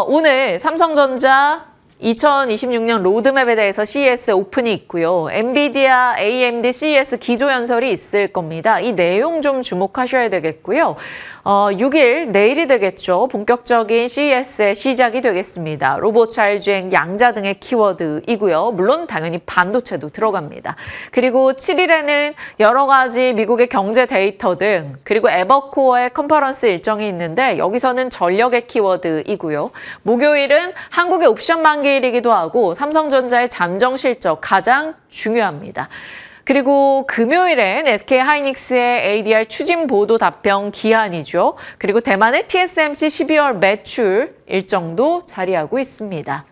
오늘 삼성전자 2026년 로드맵에 대해서 CES 오픈이 있고요. 엔비디아, AMD, CES 기조연설이 있을 겁니다. 이 내용 좀 주목하셔야 되겠고요. 6일 내일이 되겠죠. 본격적인 CES의 시작이 되겠습니다. 로봇 자율주행, 양자 등의 키워드이고요. 물론 당연히 반도체도 들어갑니다. 그리고 7일에는 여러 가지 미국의 경제 데이터 등 그리고 에버코어의 컨퍼런스 일정이 있는데 여기서는 전력의 키워드이고요. 목요일은 한국의 옵션 만기일이기도 하고 삼성전자의 잠정 실적 가장 중요합니다. 그리고 금요일엔 SK하이닉스의 ADR 추진 보도 답변 기한이죠. 그리고 대만의 TSMC 12월 매출 일정도 자리하고 있습니다.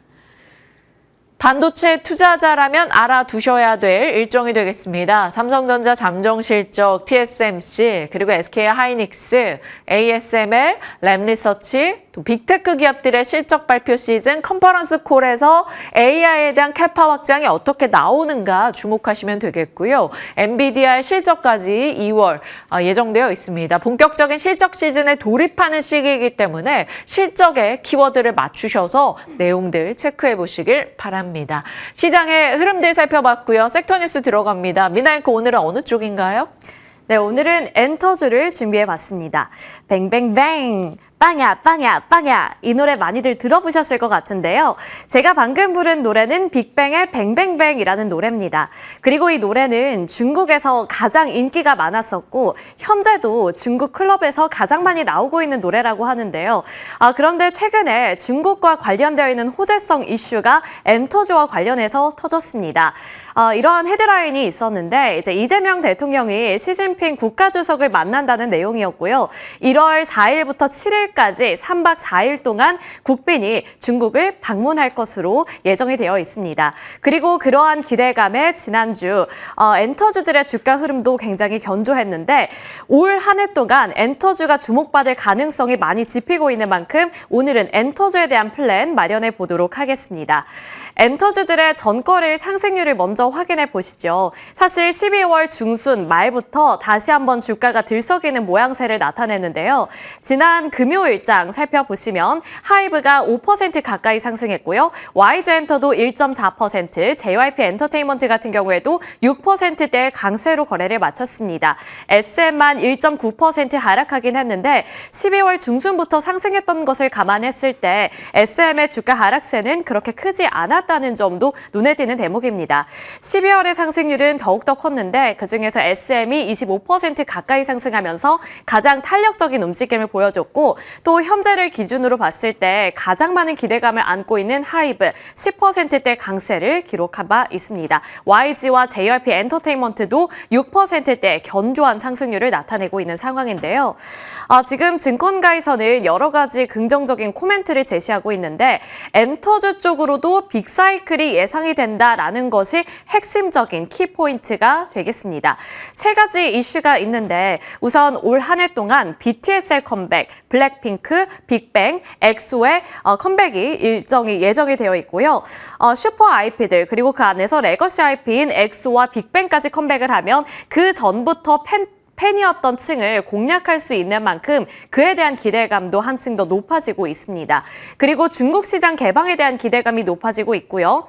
반도체 투자자라면 알아두셔야 될 일정이 되겠습니다. 삼성전자 잠정 실적, TSMC, 그리고 SK하이닉스, ASML, 램리서치, 또 빅테크 기업들의 실적 발표 시즌 컨퍼런스 콜에서 AI에 대한 캐파 확장이 어떻게 나오는가 주목하시면 되겠고요. 엔비디아의 실적까지 2월 예정되어 있습니다. 본격적인 실적 시즌에 돌입하는 시기이기 때문에 실적에 키워드를 맞추셔서 내용들 체크해 보시길 바랍니다. 시장의 흐름들 살펴봤고요. 섹터 뉴스 들어갑니다. 미나앵커 오늘은 어느 쪽인가요? 네, 오늘은 엔터주를 준비해봤습니다. 뱅뱅뱅! 빵야, 빵야, 빵야. 이 노래 많이들 들어보셨을 것 같은데요. 제가 방금 부른 노래는 빅뱅의 뱅뱅뱅이라는 노래입니다. 그리고 이 노래는 중국에서 가장 인기가 많았었고 현재도 중국 클럽에서 가장 많이 나오고 있는 노래라고 하는데요. 그런데 최근에 중국과 관련되어 있는 호재성 이슈가 엔터주와 관련해서 터졌습니다. 이러한 헤드라인이 있었는데 이제 이재명 대통령이 시진핑 국가주석을 만난다는 내용이었고요. 1월 4일부터 7일까지 3박 4일 동안 국빈이 중국을 방문할 것으로 예정이 되어 있습니다. 그리고 그러한 기대감에 지난주 엔터주들의 주가 흐름도 굉장히 견조했는데 올 한 해 동안 엔터주가 주목받을 가능성이 많이 짚히고 있는 만큼 오늘은 엔터주에 대한 플랜 마련해 보도록 하겠습니다. 엔터주들의 전거래일 상승률을 먼저 확인해 보시죠. 사실 12월 중순 말부터 다시 한번 주가가 들썩이는 모양새를 나타냈는데요. 지난 금요일장 살펴보시면 하이브가 5% 가까이 상승했고요. YG엔터도 1.4%, JYP 엔터테인먼트 같은 경우에도 6%대 강세로 거래를 마쳤습니다. SM만 1.9% 하락하긴 했는데 12월 중순부터 상승했던 것을 감안했을 때 SM의 주가 하락세는 그렇게 크지 않았다는 점도 눈에 띄는 대목입니다. 12월의 상승률은 더욱더 컸는데 그중에서 SM이 25% 가까이 상승하면서 가장 탄력적인 움직임을 보여줬고 또 현재를 기준으로 봤을 때 가장 많은 기대감을 안고 있는 하이브 10%대 강세를 기록한 바 있습니다. YG와 JYP 엔터테인먼트도 6%대 견조한 상승률을 나타내고 있는 상황인데요. 지금 증권가에서는 여러 가지 긍정적인 코멘트를 제시하고 있는데 엔터주 쪽으로도 빅사이클이 예상이 된다라는 것이 핵심적인 키포인트가 되겠습니다. 세 가지 이슈가 있는데 우선 올 한 해 동안 BTS의 컴백, 블랙핑크, 빅뱅, 엑소의 컴백이 예정이 되어 있고요. 슈퍼 IP들 그리고 그 안에서 레거시 IP인 엑소와 빅뱅까지 컴백을 하면 그 전부터 팬이었던 층을 공략할 수 있는 만큼 그에 대한 기대감도 한층 더 높아지고 있습니다. 그리고 중국 시장 개방에 대한 기대감이 높아지고 있고요.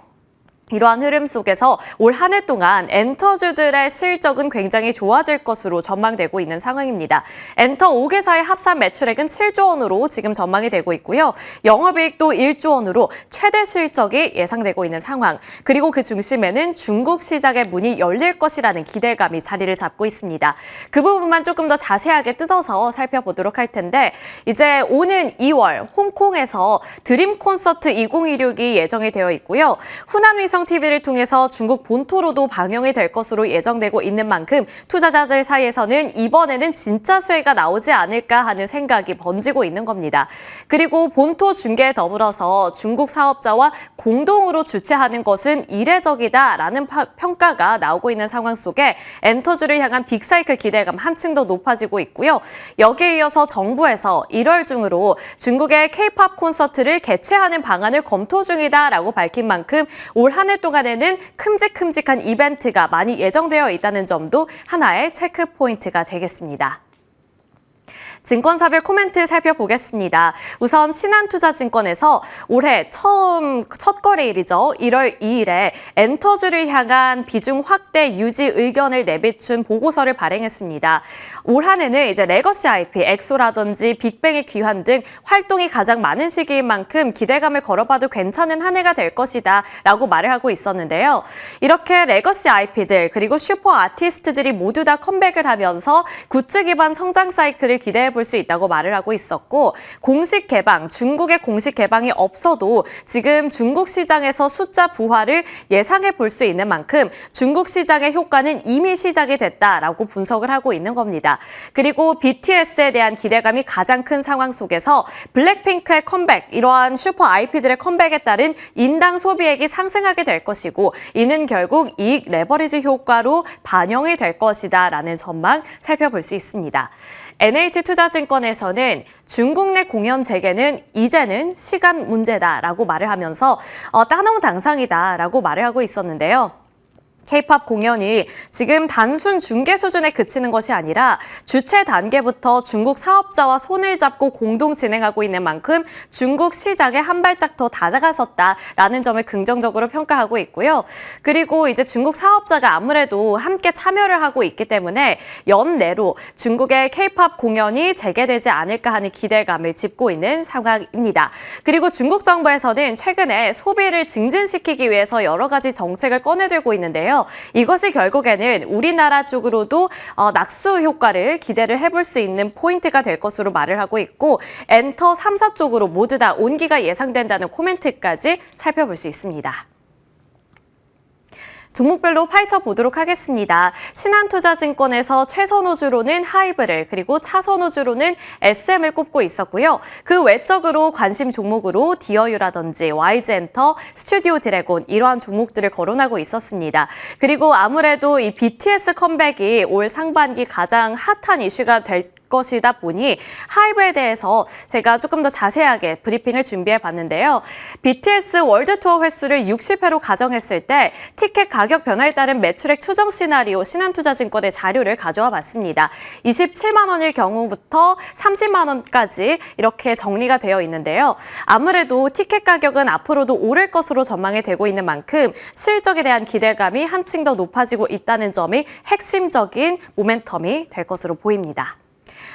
이러한 흐름 속에서 올 한 해 동안 엔터주들의 실적은 굉장히 좋아질 것으로 전망되고 있는 상황입니다. 엔터 5개사의 합산 매출액은 7조 원으로 지금 전망이 되고 있고요. 영업이익도 1조 원으로 최대 실적이 예상되고 있는 상황. 그리고 그 중심에는 중국 시장의 문이 열릴 것이라는 기대감이 자리를 잡고 있습니다. 그 부분만 조금 더 자세하게 뜯어서 살펴보도록 할 텐데 이제 오는 2월 홍콩에서 드림 콘서트 2016이 예정이 되어 있고요. 후난위성 TV를 통해서 중국 본토로도 방영이 될 것으로 예정되고 있는 만큼 투자자들 사이에서는 이번에는 진짜 수혜가 나오지 않을까 하는 생각이 번지고 있는 겁니다. 그리고 본토 중계에 더불어서 중국 사업자와 공동으로 주최하는 것은 이례적이다라는 평가가 나오고 있는 상황 속에 엔터주를 향한 빅사이클 기대감 한층 더 높아지고 있고요. 여기에 이어서 정부에서 1월 중으로 중국의 K-팝 콘서트를 개최하는 방안을 검토 중이다라고 밝힌 만큼 올 한 해 동안에는 큼직큼직한 이벤트가 많이 예정되어 있다는 점도 하나의 체크 포인트가 되겠습니다. 증권사별 코멘트 살펴보겠습니다. 우선 신한투자증권에서 올해 첫 거래일이죠. 1월 2일에 엔터주를 향한 비중 확대 유지 의견을 내비춘 보고서를 발행했습니다. 올 한 해는 이제 레거시 IP, 엑소라든지 빅뱅의 귀환 등 활동이 가장 많은 시기인 만큼 기대감을 걸어봐도 괜찮은 한 해가 될 것이다 라고 말을 하고 있었는데요. 이렇게 레거시 IP들 그리고 슈퍼 아티스트들이 모두 다 컴백을 하면서 굿즈 기반 성장 사이클을 기대해 볼 수 있다고 말을 하고 있었고 공식 개방, 중국의 공식 개방이 없어도 지금 중국 시장에서 숫자 부활을 예상해 볼 수 있는 만큼 중국 시장의 효과는 이미 시작이 됐다라고 분석을 하고 있는 겁니다. 그리고 BTS에 대한 기대감이 가장 큰 상황 속에서 블랙핑크의 컴백, 이러한 슈퍼 IP들의 컴백에 따른 인당 소비액이 상승하게 될 것이고 이는 결국 이익 레버리지 효과로 반영이 될 것이다라는 전망 살펴볼 수 있습니다. NH투자증권에서는 중국 내 공연 재개는 이제는 시간 문제다라고 말을 하면서 따놓은 당상이다라고 말을 하고 있었는데요. K-팝 공연이 지금 단순 중계 수준에 그치는 것이 아니라 주최 단계부터 중국 사업자와 손을 잡고 공동 진행하고 있는 만큼 중국 시장에 한 발짝 더 다가섰다라는 점을 긍정적으로 평가하고 있고요. 그리고 이제 중국 사업자가 아무래도 함께 참여를 하고 있기 때문에 연내로 중국의 K-팝 공연이 재개되지 않을까 하는 기대감을 짚고 있는 상황입니다. 그리고 중국 정부에서는 최근에 소비를 증진시키기 위해서 여러 가지 정책을 꺼내들고 있는데요. 이것이 결국에는 우리나라 쪽으로도 낙수 효과를 기대를 해볼 수 있는 포인트가 될 것으로 말을 하고 있고 엔터 3사 쪽으로 모두 다 온기가 예상된다는 코멘트까지 살펴볼 수 있습니다. 종목별로 파헤쳐 보도록 하겠습니다. 신한투자증권에서 최선호주로는 하이브를 그리고 차선호주로는 SM을 꼽고 있었고요. 그 외적으로 관심 종목으로 디어유라든지 YG엔터, 스튜디오 드래곤 이러한 종목들을 거론하고 있었습니다. 그리고 아무래도 이 BTS 컴백이 올 상반기 가장 핫한 이슈가 될 것이다 보니 하이브에 대해서 제가 조금 더 자세하게 브리핑을 준비해 봤는데요. BTS 월드 투어 횟수를 60회로 가정했을 때 티켓 가격 변화에 따른 매출액 추정 시나리오 신한투자증권의 자료를 가져와 봤습니다. 27만 원일 경우부터 30만 원까지 이렇게 정리가 되어 있는데요. 아무래도 티켓 가격은 앞으로도 오를 것으로 전망이 되고 있는 만큼 실적에 대한 기대감이 한층 더 높아지고 있다는 점이 핵심적인 모멘텀이 될 것으로 보입니다.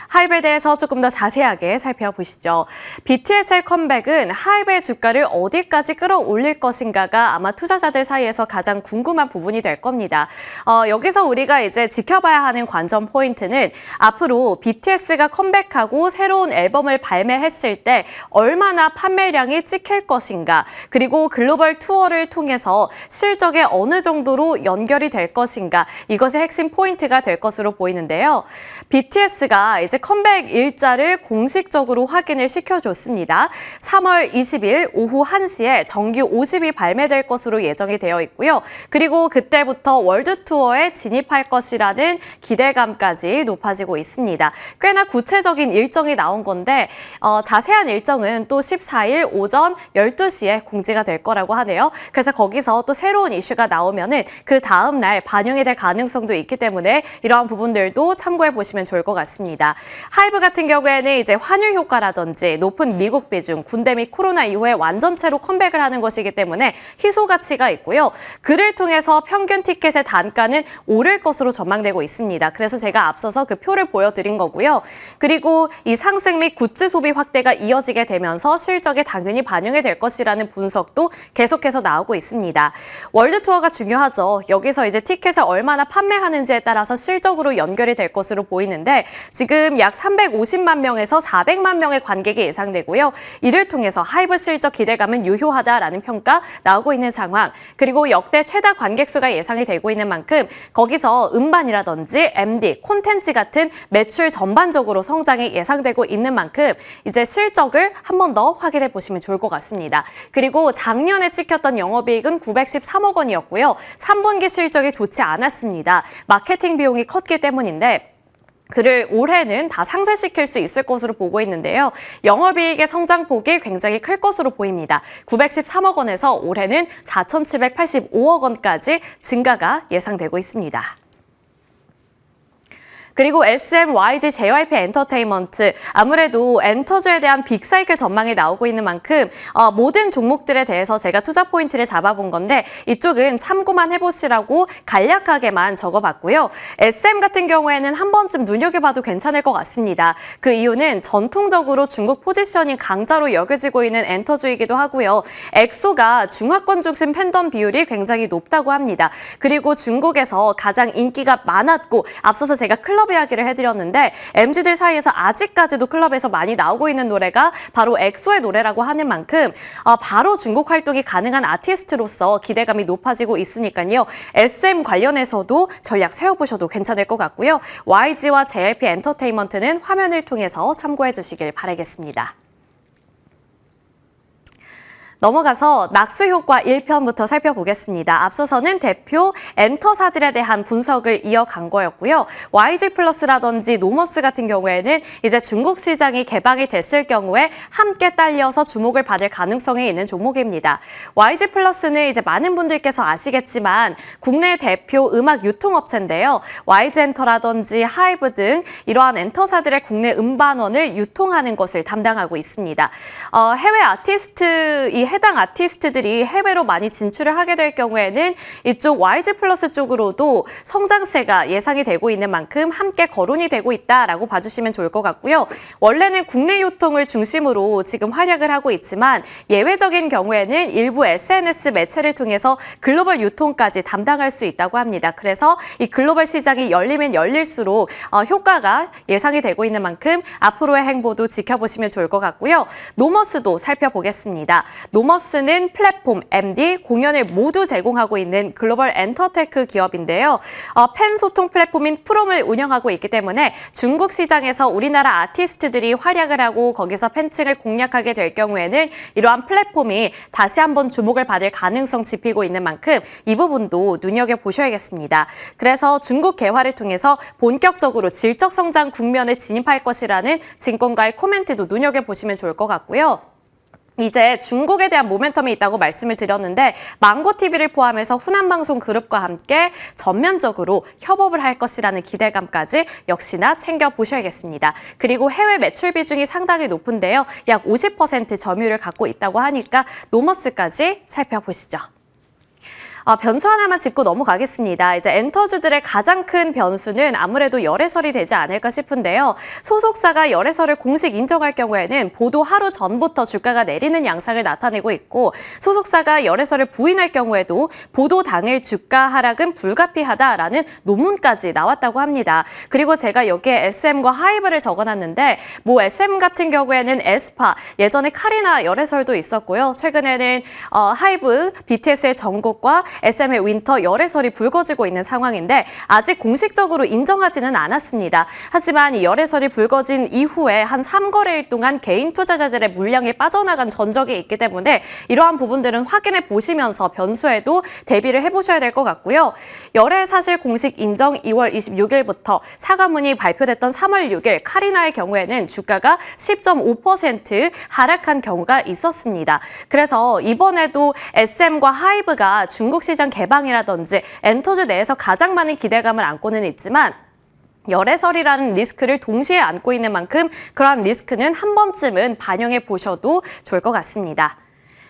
하이브에 대해서 조금 더 자세하게 살펴보시죠. BTS의 컴백은 하이브의 주가를 어디까지 끌어올릴 것인가가 아마 투자자들 사이에서 가장 궁금한 부분이 될 겁니다. 여기서 우리가 이제 지켜봐야 하는 관전 포인트는 앞으로 BTS가 컴백하고 새로운 앨범을 발매했을 때 얼마나 판매량이 찍힐 것인가, 그리고 글로벌 투어를 통해서 실적에 어느 정도로 연결이 될 것인가, 이것이 핵심 포인트가 될 것으로 보이는데요. BTS가 이제 컴백 일자를 공식적으로 확인을 시켜줬습니다. 3월 20일 오후 1시에 정규 5집이 발매될 것으로 예정이 되어 있고요. 그리고 그때부터 월드 투어에 진입할 것이라는 기대감까지 높아지고 있습니다. 꽤나 구체적인 일정이 나온 건데 자세한 일정은 또 14일 오전 12시에 공지가 될 거라고 하네요. 그래서 거기서 또 새로운 이슈가 나오면은 그 다음 날 반영이 될 가능성도 있기 때문에 이러한 부분들도 참고해 보시면 좋을 것 같습니다. 하이브 같은 경우에는 이제 환율 효과라든지 높은 미국 비중, 군대 및 코로나 이후에 완전체로 컴백을 하는 것이기 때문에 희소 가치가 있고요. 그를 통해서 평균 티켓의 단가는 오를 것으로 전망되고 있습니다. 그래서 제가 앞서서 그 표를 보여드린 거고요. 그리고 이 상승 및 굿즈 소비 확대가 이어지게 되면서 실적에 당연히 반영이 될 것이라는 분석도 계속해서 나오고 있습니다. 월드 투어가 중요하죠. 여기서 이제 티켓을 얼마나 판매하는지에 따라서 실적으로 연결이 될 것으로 보이는데 지금 약 350만 명에서 400만 명의 관객이 예상되고요. 이를 통해서 하이브 실적 기대감은 유효하다라는 평가 나오고 있는 상황. 그리고 역대 최다 관객 수가 예상이 되고 있는 만큼 거기서 음반이라든지 MD, 콘텐츠 같은 매출 전반적으로 성장이 예상되고 있는 만큼 이제 실적을 한 번 더 확인해 보시면 좋을 것 같습니다. 그리고 작년에 찍혔던 영업이익은 913억 원이었고요. 3분기 실적이 좋지 않았습니다. 마케팅 비용이 컸기 때문인데 그를 올해는 다 상쇄시킬 수 있을 것으로 보고 있는데요. 영업이익의 성장폭이 굉장히 클 것으로 보입니다. 913억 원에서 올해는 4,785억 원까지 증가가 예상되고 있습니다. 그리고 SM, YG, JYP 엔터테인먼트, 아무래도 엔터주에 대한 빅사이클 전망이 나오고 있는 만큼 모든 종목들에 대해서 제가 투자 포인트를 잡아본 건데 이쪽은 참고만 해보시라고 간략하게만 적어봤고요. SM 같은 경우에는 한 번쯤 눈여겨봐도 괜찮을 것 같습니다. 그 이유는 전통적으로 중국 포지셔닝 강자로 여겨지고 있는 엔터주이기도 하고요. 엑소가 중화권 중심 팬덤 비율이 굉장히 높다고 합니다. 그리고 중국에서 가장 인기가 많았고 앞서서 제가 클럽 이야기를 해드렸는데 MZ들 사이에서 아직까지도 클럽에서 많이 나오고 있는 노래가 바로 엑소의 노래라고 하는 만큼 바로 중국 활동이 가능한 아티스트로서 기대감이 높아지고 있으니까요. SM 관련해서도 전략 세워보셔도 괜찮을 것 같고요. YG와 JYP 엔터테인먼트는 화면을 통해서 참고해 주시길 바라겠습니다. 넘어가서 낙수 효과 1편부터 살펴보겠습니다. 앞서서는 대표 엔터사들에 대한 분석을 이어간 거였고요. YG 플러스라든지 노머스 같은 경우에는 이제 중국 시장이 개방이 됐을 경우에 함께 딸려서 주목을 받을 가능성이 있는 종목입니다. YG 플러스는 이제 많은 분들께서 아시겠지만 국내 대표 음악 유통업체인데요. YG 엔터라든지 하이브 등 이러한 엔터사들의 국내 음반원을 유통하는 것을 담당하고 있습니다. 해외 아티스트, 해당 아티스트들이 해외로 많이 진출을 하게 될 경우에는 이쪽 YG 플러스 쪽으로도 성장세가 예상이 되고 있는 만큼 함께 거론이 되고 있다라고 봐주시면 좋을 것 같고요. 원래는 국내 유통을 중심으로 지금 활약을 하고 있지만 예외적인 경우에는 일부 SNS 매체를 통해서 글로벌 유통까지 담당할 수 있다고 합니다. 그래서 이 글로벌 시장이 열리면 열릴수록 효과가 예상이 되고 있는 만큼 앞으로의 행보도 지켜보시면 좋을 것 같고요. 노머스도 살펴보겠습니다. 노머스는 플랫폼, MD, 공연을 모두 제공하고 있는 글로벌 엔터테크 기업인데요. 팬 소통 플랫폼인 프롬을 운영하고 있기 때문에 중국 시장에서 우리나라 아티스트들이 활약을 하고 거기서 팬층을 공략하게 될 경우에는 이러한 플랫폼이 다시 한번 주목을 받을 가능성 짚히고 있는 만큼 이 부분도 눈여겨보셔야겠습니다. 그래서 중국 개화를 통해서 본격적으로 질적 성장 국면에 진입할 것이라는 증권가의 코멘트도 눈여겨보시면 좋을 것 같고요. 이제 중국에 대한 모멘텀이 있다고 말씀을 드렸는데 망고TV를 포함해서 후난방송 그룹과 함께 전면적으로 협업을 할 것이라는 기대감까지 역시나 챙겨보셔야겠습니다. 그리고 해외 매출 비중이 상당히 높은데요. 약 50% 점유율을 갖고 있다고 하니까 노머스까지 살펴보시죠. 변수 하나만 짚고 넘어가겠습니다. 이제 엔터주들의 가장 큰 변수는 아무래도 열애설이 되지 않을까 싶은데요. 소속사가 열애설을 공식 인정할 경우에는 보도 하루 전부터 주가가 내리는 양상을 나타내고 있고 소속사가 열애설을 부인할 경우에도 보도 당일 주가 하락은 불가피하다라는 논문까지 나왔다고 합니다. 그리고 제가 여기에 SM과 하이브를 적어놨는데 뭐 SM 같은 경우에는 에스파, 예전에 카리나 열애설도 있었고요. 최근에는 하이브, BTS의 정국과 SM의 윈터 열애설이 불거지고 있는 상황인데 아직 공식적으로 인정하지는 않았습니다. 하지만 이 열애설이 불거진 이후에 한 3거래일 동안 개인 투자자들의 물량이 빠져나간 전적이 있기 때문에 이러한 부분들은 확인해 보시면서 변수에도 대비를 해보셔야 될 것 같고요. 열애 사실 공식 인정 2월 26일부터 사과문이 발표됐던 3월 6일 카리나의 경우에는 주가가 10.5% 하락한 경우가 있었습니다. 그래서 이번에도 SM과 하이브가 중국 시장 개방이라든지 엔터주 내에서 가장 많은 기대감을 안고는 있지만 열애설이라는 리스크를 동시에 안고 있는 만큼 그러한 리스크는 한 번쯤은 반영해 보셔도 좋을 것 같습니다.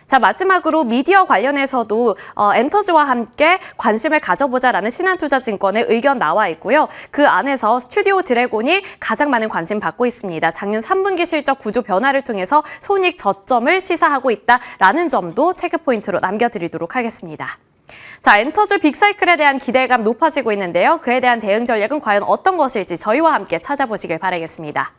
자, 마지막으로 미디어 관련해서도 엔터주와 함께 관심을 가져보자라는 신한투자증권의 의견 나와 있고요. 그 안에서 스튜디오 드래곤이 가장 많은 관심 받고 있습니다. 작년 3분기 실적 구조 변화를 통해서 손익 저점을 시사하고 있다라는 점도 체크포인트로 남겨드리도록 하겠습니다. 자, 엔터주 빅사이클에 대한 기대감 높아지고 있는데요. 그에 대한 대응 전략은 과연 어떤 것일지 저희와 함께 찾아보시길 바라겠습니다.